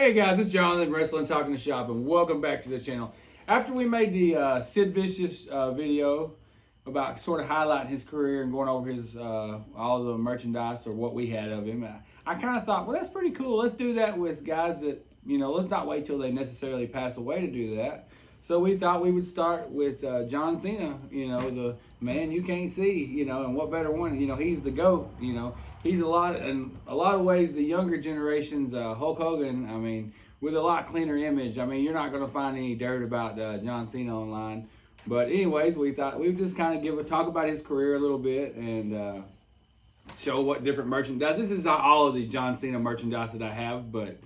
Hey guys, it's Jonathan, Wrestling Talking the Shop, and welcome back to the channel. After we made the Sid Vicious video about sort of highlighting his career and going over his all the merchandise or what we had of him, I kind of thought, well, that's pretty cool. Let's do that with guys that, let's not wait till they necessarily pass away to do that. So we thought we would start with John Cena, the man you can't see, and what better one, he's the GOAT, he's in a lot of ways the younger generation's Hulk Hogan, with a lot cleaner image. You're not going to find any dirt about John Cena online. But anyways, we thought we would just kind of talk about his career a little bit and show what different merchandise. This is not all of the John Cena merchandise that I have, but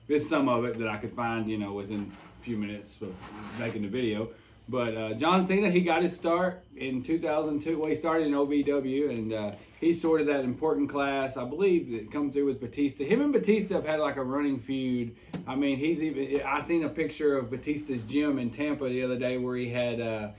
there's some of it that I could find, within few minutes of making the video. But John Cena, he got his start in 2002. Well, he started in OVW, and he's sort of that important class, I believe, that come through with Batista. Him and Batista have had like a running feud. I seen a picture of Batista's gym in Tampa the other day where he had a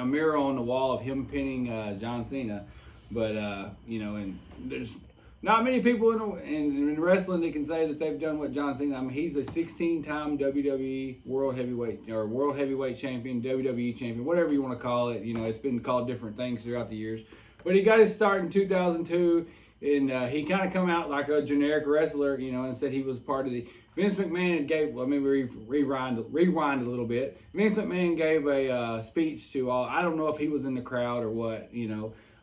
mirror on the wall of him pinning John Cena. But and there's not many people in wrestling that can say that they've done what John Cena. He's a 16-time WWE World Heavyweight Champion, WWE Champion, whatever you want to call it. It's been called different things throughout the years. But he got his start in 2002, and he kind of come out like a generic wrestler, and said he was part of the... Vince McMahon gave... Let me rewind a little bit. Vince McMahon gave a speech to all... I don't know if he was in the crowd or what,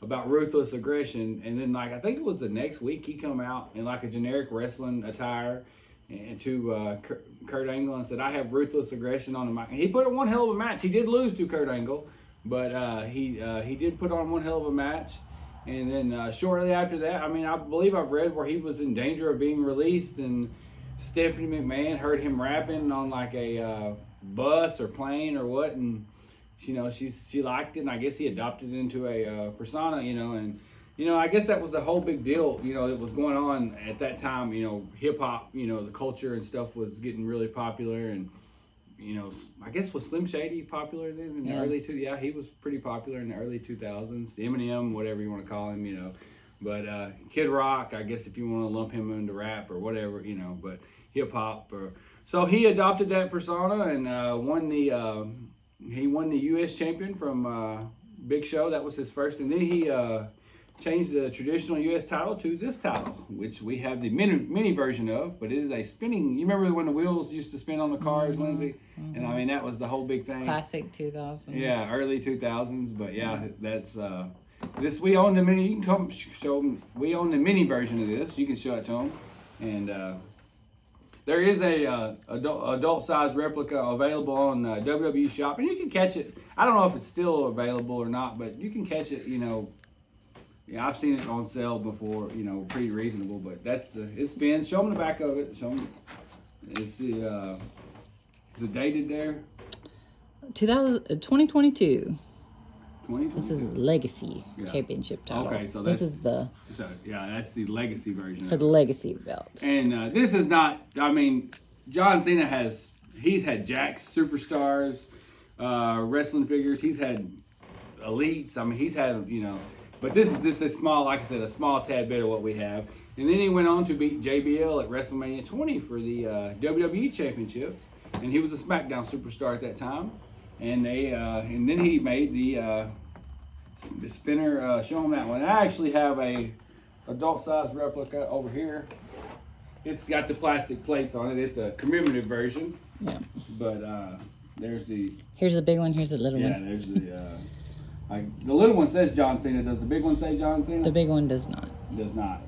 about ruthless aggression, and then I think it was the next week he come out in like a generic wrestling attire and to Kurt Angle and said, "I have ruthless aggression on the mic." He put on one hell of a match. He did lose to Kurt Angle, but he did put on one hell of a match. And then shortly after that, I believe I've read where he was in danger of being released, and Stephanie McMahon heard him rapping on like a bus or plane or what, and she liked it, and I guess he adopted it into a persona, and I guess that was the whole big deal, that was going on at that time. Hip hop, the culture and stuff was getting really popular, and I guess was Slim Shady popular then in the early he was pretty popular in the early 2000s. Eminem, whatever you want to call him, but Kid Rock, I guess if you want to lump him into rap or whatever, but hip hop. So he adopted that persona and won the. He won the U.S. champion from Big Show. That was his first. And then he changed the traditional U.S. title to this title, which we have the mini version of. But it is a spinning. You remember when the wheels used to spin on the cars, Lindsay? Mm-hmm. And that was the whole big thing. Classic 2000s. Yeah, early 2000s. But yeah, that's this. We own the mini. You can come show them. We own the mini version of this. You can show it to them. And there is a adult size replica available on WWE Shop, and you can catch it. I don't know if it's still available or not, but you can catch it. I've seen it on sale before. Pretty reasonable. But it spins. Show them the back of it. Show them. Is it dated there? 2022. 2022. This is Legacy Championship title. Okay, so that's the Legacy version for the Legacy belt. And this is not. John Cena he's had Jack's superstars, wrestling figures. He's had elites. He's had but this is just a small, like I said, a small tad bit of what we have. And then he went on to beat JBL at WrestleMania 20 for the WWE Championship, and he was a SmackDown superstar at that time. And and then he made the spinner. Show him that one. I actually have a adult size replica over here. It's got the plastic plates on it. It's a commemorative version. Yeah. But here's the big one. Here's the little one. Yeah, there's the little one says John Cena. Does the big one say John Cena? The big one does not. It does not,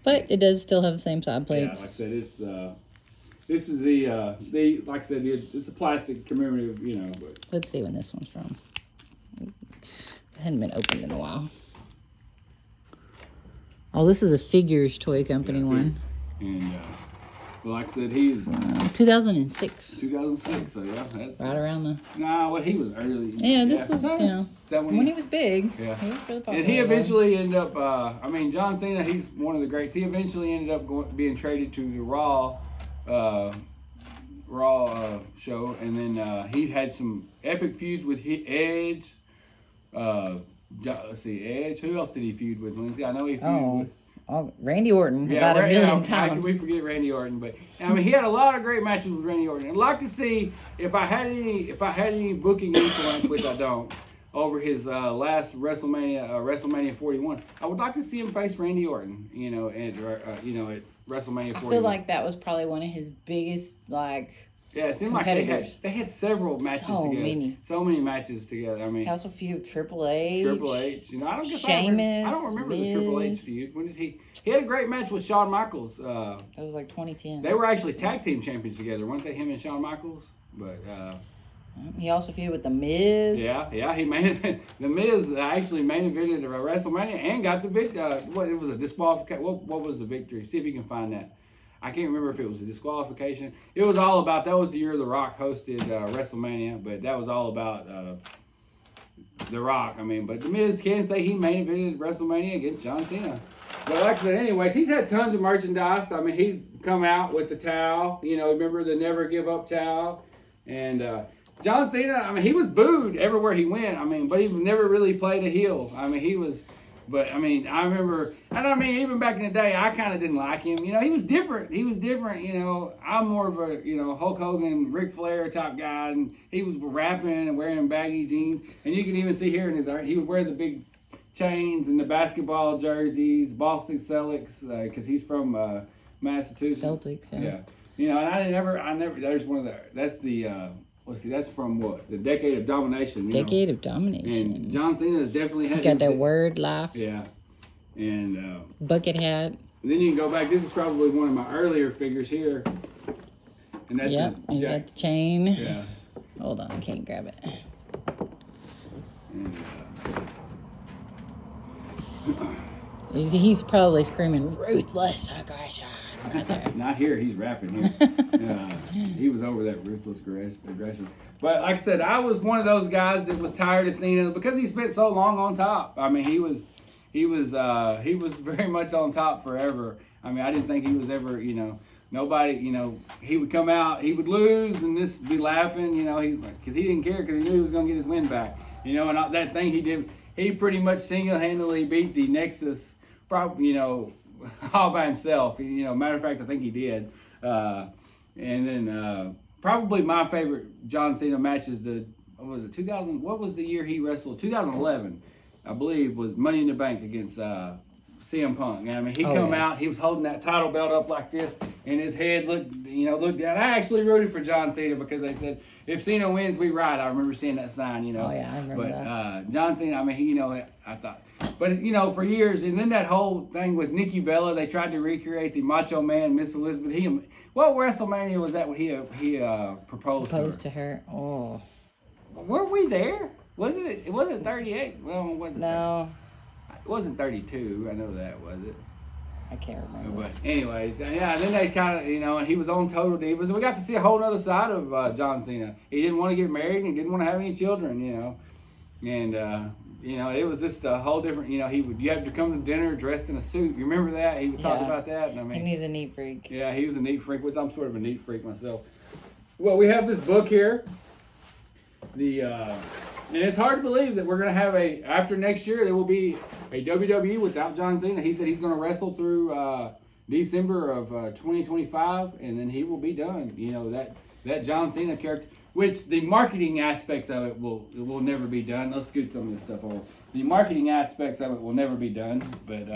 but it does still have the same side plates. Yeah, like I said, it's this is the like I said, it's a plastic commemorative, But let's see when this one's from. It hadn't been opened in a while. Oh, this is a Figures Toy Company one. And like I said, he's 2006. 2006. So yeah, that's right around the. Nah, well, he was early. Yeah, this was that when he was big. Yeah, he was really popular. And he eventually ended up. John Cena, he's one of the greats. He eventually ended up being traded to the Raw show, and then he had some epic feuds with Edge. Let's see, Edge. Who else did he feud with, Lindsay? I know he feuded with. Oh, Randy Orton about a million How times. can we forget Randy Orton? But I mean, he had a lot of great matches with Randy Orton. I'd like to see if I had any booking influence, which I don't, over his last WrestleMania 41. I would like to see him face Randy Orton. At WrestleMania 41. I feel like that was probably one of his biggest Yeah, it seemed like they had several matches together. So many matches together. I mean, he also feud Triple H. I don't guess Sheamus, I don't remember the Triple H feud. When did he? He had a great match with Shawn Michaels. It was like 2010. They were actually tag team champions together, weren't they? Him and Shawn Michaels. But he also feuded with the Miz. Yeah. The Miz actually main evented a WrestleMania and got the victory. It was a disqualification. What was the victory? See if you can find that. I can't remember if it was a disqualification. It was all about, that was the year The Rock hosted WrestleMania, but that was all about The Rock. I mean, but The Miz can say he main evented WrestleMania against John Cena. But like I said, anyways, he's had tons of merchandise. I mean, he's come out with the towel. Remember the Never Give Up towel? And John Cena, I mean, he was booed everywhere he went. I mean, but he never really played a heel. I mean, he was... But, I mean, I remember, even back in the day, I kind of didn't like him. He was different. I'm more of a, Hulk Hogan, Ric Flair type guy. And he was rapping and wearing baggy jeans. And you can even see here in his art, he would wear the big chains and the basketball jerseys, Boston Celtics, because he's from Massachusetts. Celtics, yeah. Yeah. And there's one of the, that's the... Let's see, that's from what? The Decade of Domination. Decade of Domination. And John Cena has definitely had... Got that word life. Yeah. And... bucket hat. And then you can go back. This is probably one of my earlier figures here. And that's you got the chain. Yeah. Hold on, I can't grab it. And, he's probably screaming, ruthless aggression. Right there. Not here, he's rapping here. He was over that ruthless aggression. But like I said, I was one of those guys that was tired of Cena because he spent so long on top. I mean, he was very much on top forever. I mean, I didn't think he was ever, nobody, he would come out, he would lose, and this would be laughing, because he didn't care because he knew he was going to get his win back. And that thing he did, he pretty much single-handedly beat the Nexus, probably, all by himself. Matter of fact, I think he did. And then probably my favorite John Cena match is what was the year he wrestled? 2011, I believe, was Money in the Bank against CM Punk. I mean, he out, he was holding that title belt up like this, and his head looked down. I actually rooted for John Cena because they said, if Cena wins, we ride. I remember seeing that sign, Oh, yeah, I remember that. But John Cena, I mean, I thought... But, for years, and then that whole thing with Nikki Bella, they tried to recreate the Macho Man, Miss Elizabeth. What WrestleMania was that when he proposed to her? Oh. Were we there? It wasn't 38? Well, was it? No. It wasn't 32. I know that, was it? I can't remember. But anyways, yeah, and then they kind of, and he was on Total Divas. And we got to see a whole other side of John Cena. He didn't want to get married, and he didn't want to have any children, And... it was just a whole different, you had to come to dinner dressed in a suit. You remember that? He would talk about that. And I mean, he's a neat freak. Yeah, he was a neat freak, which I'm sort of a neat freak myself. Well, we have this book here. And it's hard to believe that we're going to have after next year, there will be a WWE without John Cena. He said he's going to wrestle through December of 2025, and then he will be done. That John Cena character, which the marketing aspects of it will never be done. Let's scoot some of this stuff over. The marketing aspects of it will never be done, but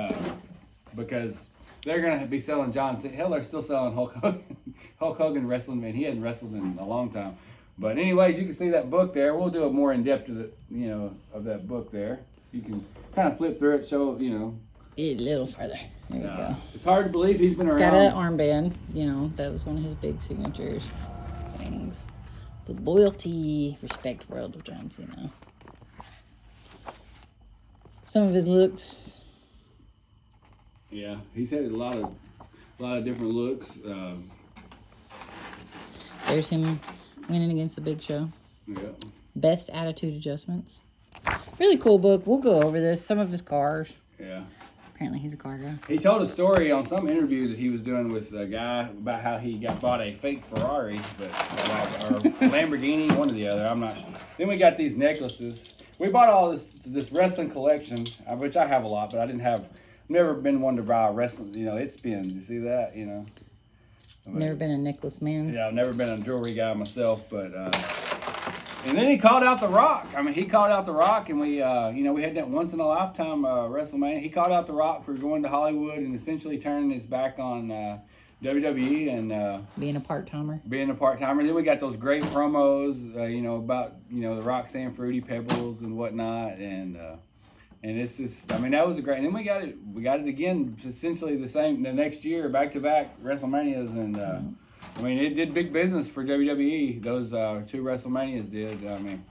because they're going to be selling John Cena. Hell, they're still selling Hulk Hogan. Hulk Hogan wrestling, man. He hadn't wrestled in a long time. But anyways, you can see that book there. We'll do a more in-depth of that book there. You can kind of flip through it, show, A little further. There we go. It's hard to believe he's been around. Got an armband. That was one of his big signatures things. The loyalty, respect world of John Cena. Some of his looks. Yeah, he's had a lot of different looks. There's him winning against the Big Show. Yeah. Best attitude adjustments. Really cool book. We'll go over this. Some of his cars. Yeah. Apparently he's a car guy. He told a story on some interview that he was doing with a guy about how he bought a fake Ferrari, or Lamborghini, one or the other. I'm not sure. Then we got these necklaces. We bought all this wrestling collection, which I have a lot, but I didn't have never been one to buy wrestling. You know, it spins. You see that? You know. Never been a necklace man. Yeah, I've never been a jewelry guy myself, but and then he called out The Rock. I mean, he called out The Rock, and we, you know, we had that once in a lifetime WrestleMania. He called out The Rock for going to Hollywood and essentially turning his back on WWE and Being a part-timer. being a part-timer. Then we got those great promos, you know, about, you know, The Rock saying Fruity Pebbles and whatnot, and it's just, I mean, that was a great. And then we got it again, essentially the same the next year, back-to-back WrestleManias, and I mean, it did big business for WWE. Those 2 WrestleManias did. I mean,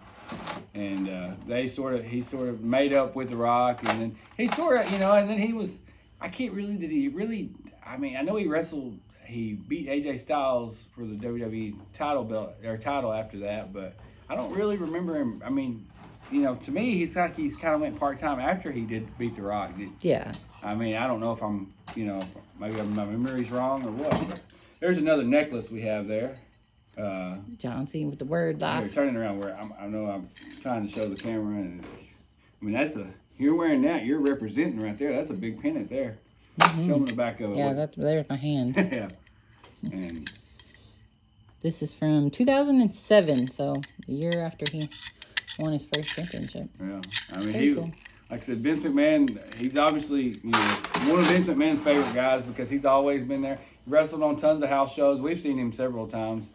and he sort of made up with The Rock, and then he sort of, you know, and then he was, I can't really, did he really? I mean, I know he beat AJ Styles for the WWE title after that, but I don't really remember him. I mean, you know, to me, he's kind of went part-time after he did beat The Rock. Yeah. I mean, I don't know if I'm, you know, maybe my memory's wrong or what, but there's another necklace we have there. John Cena with the word life. Here, turn it around where I know I'm trying to show the camera, and I mean, you're wearing that, you're representing right there. That's a big pennant there. Mm-hmm. Show them the back of it. Yeah, there's my hand. Yeah. And this is from 2007, so the year after he won his first championship. yeah, I mean, Very cool. Like I said, Vince McMahon, he's obviously, you know, one of Vince McMahon's favorite guys because he's always been there. He wrestled on tons of house shows. We've seen him several times.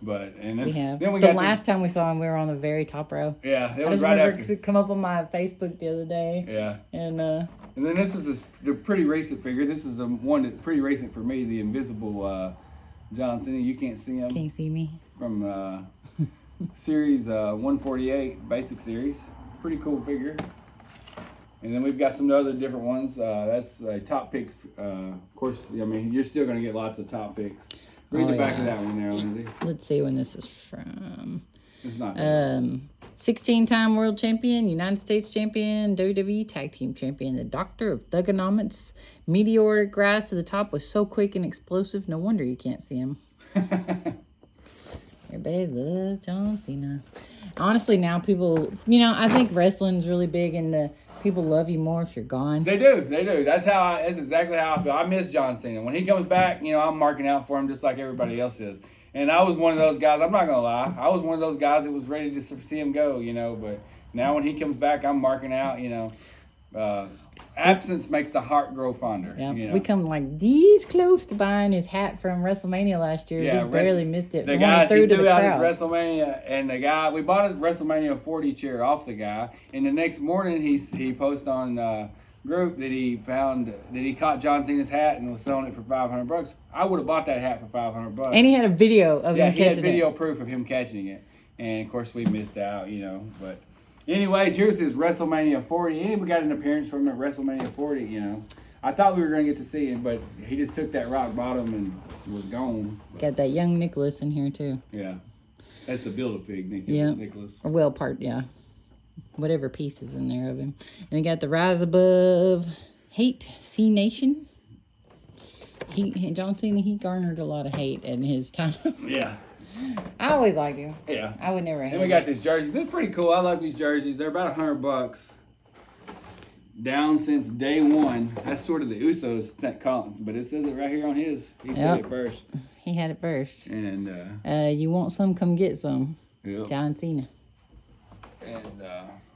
But and then, We have. Then we The got last time we saw him, we were on the very top row. Yeah, it I was just right remember after. it come up on my Facebook the other day. Yeah. And then this is the pretty recent figure. This is the one that's pretty recent for me, the Invisible John Cena. You can't see him. Can't see me. From series 148, basic series. Pretty cool figure. And then we've got some other different ones. That's a top pick. Of course, I mean, you're still going to get lots of top picks. Read the back of that one there, Lindsay. Let's see when this is from. It's not 16-time world champion, United States champion, WWE tag team champion, the doctor of thugonomics, meteoric rise to the top was so quick and explosive, no wonder you can't see him. Everybody loves John Cena. Honestly, now people, you know, I think wrestling's really big in the people love you more if you're gone. They do. That's exactly how I feel. I miss John Cena. When he comes back, you know, I'm marking out for him just like everybody else is. And I was one of those guys, I'm not going to lie. I was one of those guys that was ready to see him go, you know. But now when he comes back, I'm marking out, you know. Absence makes the heart grow fonder. Yeah, you know? we come like these close to buying his hat from WrestleMania last year. Yeah, Just barely missed it. The guy threw he to threw the out crowd. his WrestleMania, and the guy we bought a WrestleMania 40 chair off the guy, and the next morning he posted on group that he caught John Cena's hat and was selling it for $500. I would have bought that hat for $500. And he had a video of him he had catching video it. proof of him catching it, and of course we missed out, you know. But anyways, here's his WrestleMania 40, and we got an appearance from him at WrestleMania 40. You know, I thought we were going to get to see him, but he just took that rock bottom and was gone. Got that young Nicholas in here too. Yeah, that's the Build-A-Fig, Nicholas. Or well, part, yeah. Whatever piece is in there of him. And he got the Rise Above Hate C Nation. John Cena, he garnered a lot of hate in his time. Yeah. I always liked him. Yeah. I would never hate And we got this jersey. This is pretty cool. I love these jerseys. They're about $100. Down since day one. That's sort of the Usos but it says it right here on his. He said it first. He had it first. And you want some, come get some. Yep. John Cena. And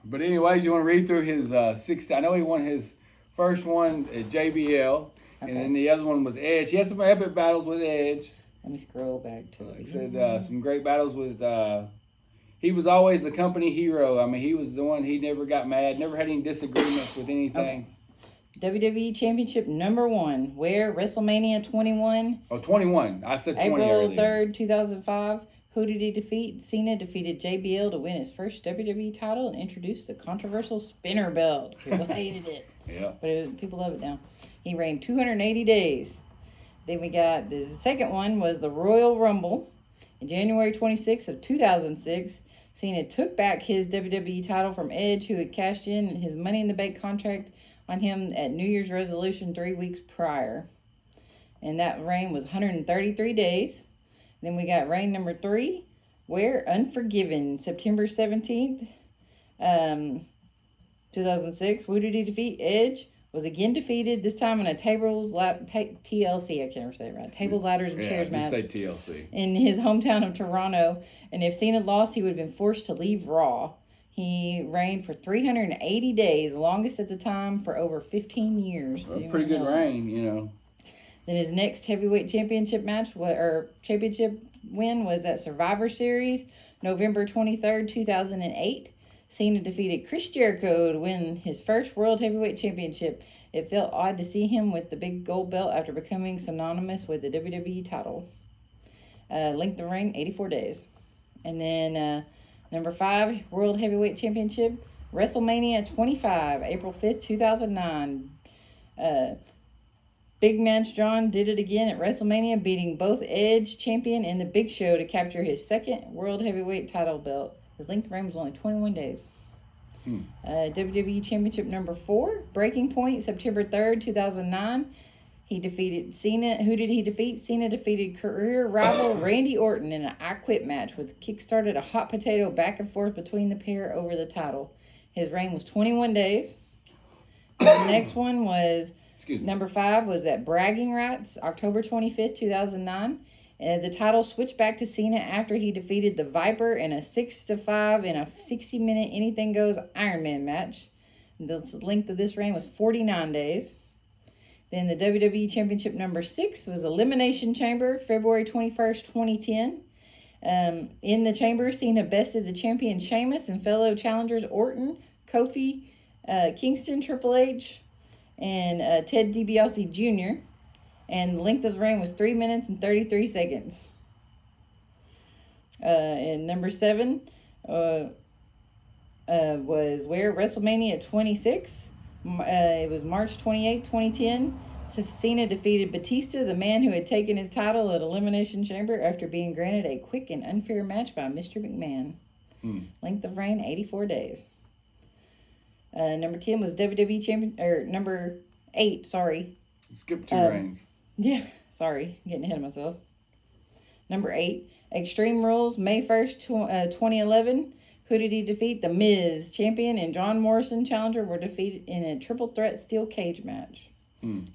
but anyways, you want to read through his 60. I know he won his first one at JBL, and then the other one was Edge. He had some epic battles with Edge. Let me scroll back to it. He said some great battles with. He was always the company hero. I mean, he was the one. He never got mad. Never had any disagreements with anything. WWE Championship #1. Where? WrestleMania 21. Oh, 21. I said 20 April earlier. 3rd, 2005. Who did he defeat? Cena defeated JBL to win his first WWE title and introduced the controversial spinner belt. People hated it. Yeah. But people love it now. He reigned 280 days. Then we got the second one was the Royal Rumble. In January 26th of 2006, Cena took back his WWE title from Edge, who had cashed in his Money in the Bank contract on him at New Year's resolution 3 weeks prior. And that reign was 133 days. Then we got reign number 3, where Unforgiven, September 17th, 2006. Who did he defeat? Edge was again defeated, this time in a TLC, I can't ever say it right, tables, ladders, and chairs match. Say TLC. In his hometown of Toronto. And if Cena lost, he would have been forced to leave Raw. He reigned for 380 days, longest at the time for over 15 years. Pretty good reign, you know. Then his next heavyweight championship match, or championship win, was at Survivor Series, November 23rd, 2008. Cena defeated Chris Jericho to win his first World Heavyweight Championship. It felt odd to see him with the big gold belt after becoming synonymous with the WWE title. Length of reign, 84 days. And then number 5, World Heavyweight Championship, WrestleMania 25, April 5th, 2009. Big Match John did it again at WrestleMania, beating both Edge champion and the Big Show to capture his second World Heavyweight title belt. His length of reign was only 21 days. WWE Championship number 4, Breaking Point, September 3rd, 2009. He defeated Cena. Who did he defeat? Cena defeated career rival Randy Orton in an I Quit match, which kickstarted a hot potato back and forth between the pair over the title. His reign was 21 days. The next one was number 5 was at Bragging Rights, October 25th, 2009. The title switched back to Cena after he defeated the Viper in a 6-5 in a 60-minute Anything Goes Iron Man match. The length of this reign was 49 days. Then the WWE Championship number 6 was Elimination Chamber, February 21st, 2010. In the chamber, Cena bested the champion Sheamus and fellow challengers Orton, Kofi, Kingston, Triple H, and Ted DiBiase Jr., and the length of the reign was 3 minutes and 33 seconds. And number 7 was where WrestleMania 26. It was March 28, 2010. Cena defeated Batista, the man who had taken his title at Elimination Chamber after being granted a quick and unfair match by Mr. McMahon. Length of reign, 84 days. Number 10 was WWE Champion, or number 8, sorry. Skip 2 reigns. Yeah, sorry, getting ahead of myself. Number 8, Extreme Rules, May 1st, 2011. Who did he defeat? The Miz, champion, and John Morrison, challenger, were defeated in a triple threat steel cage match.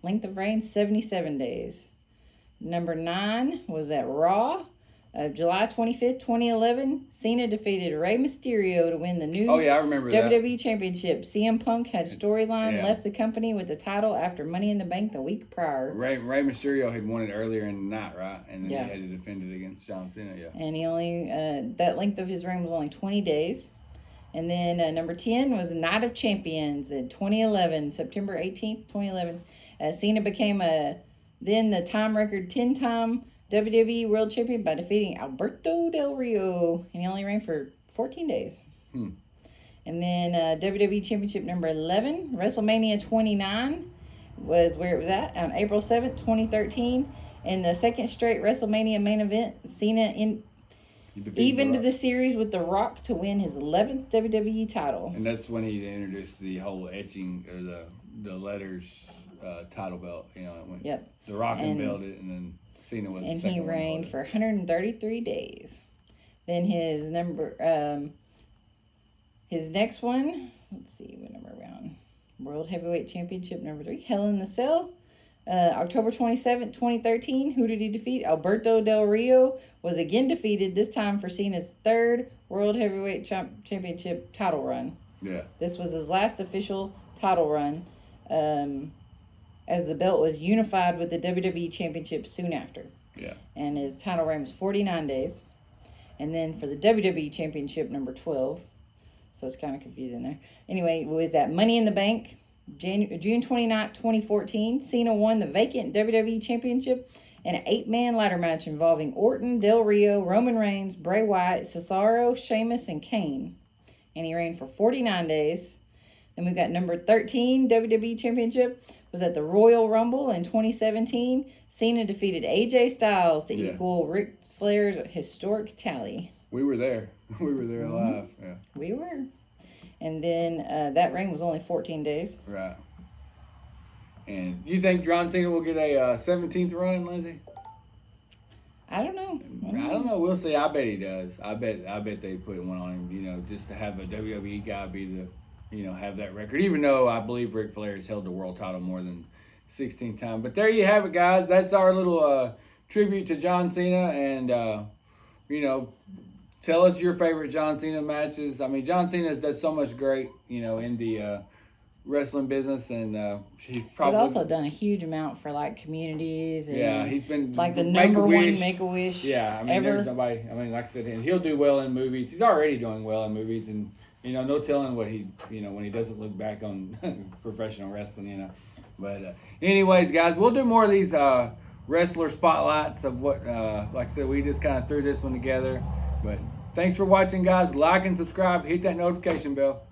Length of reign, 77 days. Number 9 was at Raw, July 25th, 2011. Cena defeated Rey Mysterio to win the new I remember WWE Championship. CM Punk had storyline, left the company with the title after Money in the Bank the week prior. Rey Mysterio had won it earlier in the night, right? And then he had to defend it against John Cena, And he only, that length of his reign was only 20 days. And then number 10 was Night of Champions in 2011, September 18th, 2011. Cena became then the time record 10-time WWE World Champion by defeating Alberto Del Rio. And he only reigned for 14 days. And then WWE Championship number 11, WrestleMania 29, was where it was at on April 7th, 2013. In the second straight WrestleMania main event, Cena evened the series with The Rock to win his 11th WWE title. And that's when he introduced the whole etching, or the letters title belt. You know, when The Rock unveiled it, and then Cena was the second one. And he reigned for 133 days. Then his next one, let's see what number we're on. World Heavyweight Championship number 3, Hell in the Cell. October 27th, 2013. Who did he defeat? Alberto Del Rio was again defeated, this time for Cena's 3rd World Heavyweight Championship title run. This was his last official title run, as the belt was unified with the WWE Championship soon after. And his title reign was 49 days. And then for the WWE Championship number 12, so it's kind of confusing there. Anyway, it was at Money in the Bank, June 29th, 2014. Cena won the vacant WWE Championship in an 8-man ladder match involving Orton, Del Rio, Roman Reigns, Bray Wyatt, Cesaro, Sheamus, and Kane. And he reigned for 49 days. Then we've got number 13 WWE Championship was at the Royal Rumble in 2017. Cena defeated AJ Styles to equal Ric Flair's historic tally. We were there. We were there live. Yeah. We were. And then that reign was only 14 days. Right. And you think John Cena will get a 17th run, Lindsay? I don't know. I don't know. We'll see. I bet he does. I bet they put one on him, you know, just to have a WWE guy be have that record. Even though I believe Ric Flair has held the world title more than 16 times. But there you have it, guys. That's our little tribute to John Cena, and tell us your favorite John Cena matches. I mean, John Cena does so much great, in the wrestling business, and he's probably also done a huge amount for like communities. And he's been like the number one Make-A-Wish. Yeah, I mean, ever. there's nobody. I mean, like I said, and he'll do well in movies. He's already doing well in movies, and no telling what he, when he doesn't look back on professional wrestling, But anyways, guys, we'll do more of these wrestler spotlights of what, like I said, we just kind of threw this one together. But thanks for watching, guys. Like and subscribe. Hit that notification bell.